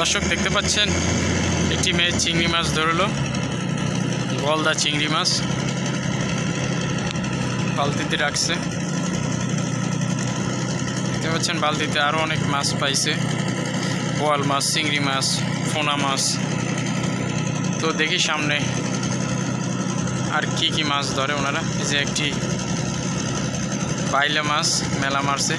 দর্শক দেখতে পাচ্ছেন একটি মেয়ে চিংড়ি মাছ ধরলো, গলদা চিংড়ি মাছ বালতিতে রাখছে। দেখতে পাচ্ছেন বালতিতে আরও অনেক মাছ পাইছে, বোয়াল মাছ, চিংড়ি মাছ, পোনা মাছ। তো দেখি সামনে আর কি কি মাছ ধরে ওনারা। এই যে একটি বাইলা মাছ মেলা মারছে।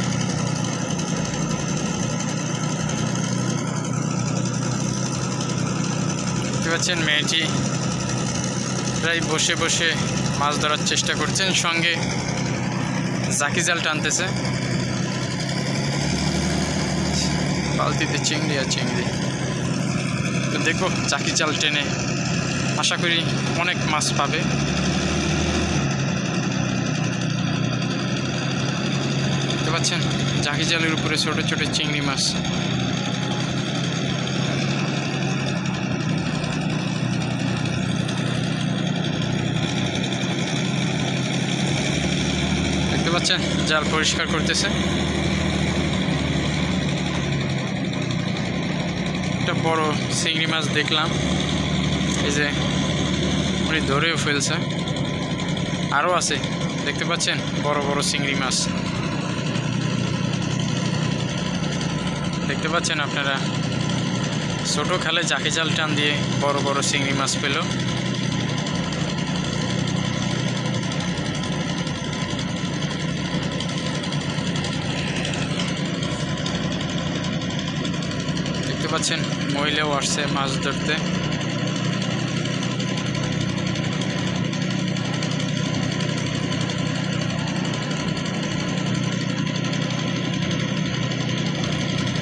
দেখতে পাচ্ছেন মেয়েটি প্রায় বসে বসে মাছ ধরার চেষ্টা করছেন, সঙ্গে জাকি জাল টানতেছে। বালতিতে চিংড়ি আর চিংড়ি। তো দেখো জাকি জাল টেনে আশা করি অনেক মাছ পাবে। দেখতে পাচ্ছেন জাকি জালের উপরে ছোট ছোট চিংড়ি মাছ। দেখতে পাচ্ছেন জাল পরিষ্কার করতেছে। একটা বড় চিংড়ি মাছ দেখলাম, এই যে উনি ধরেও ফেলছে। আরও আছে দেখতে পাচ্ছেন বড় বড় চিংড়ি মাছ। দেখতে পাচ্ছেন আপনারা ছোট খালে জাকি জাল টান দিয়ে বড় বড় চিংড়ি মাছ পেল। দেখতে পাচ্ছেন মহিলাও আসছে মাছ ধরতে।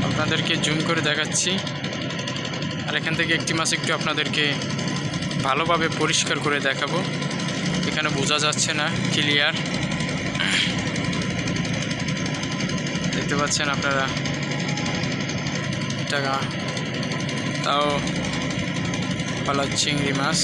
আপনাদেরকে জুম করে দেখাচ্ছি, আর এখান থেকে একটি মাছ একটু আপনাদেরকে ভালোভাবে পরিষ্কার করে দেখাবো। এখানে বোঝা যাচ্ছে না ক্লিয়ার। দেখতে পাচ্ছেন আপনারা টাকা তাও পালা চিংড়ি মাছ।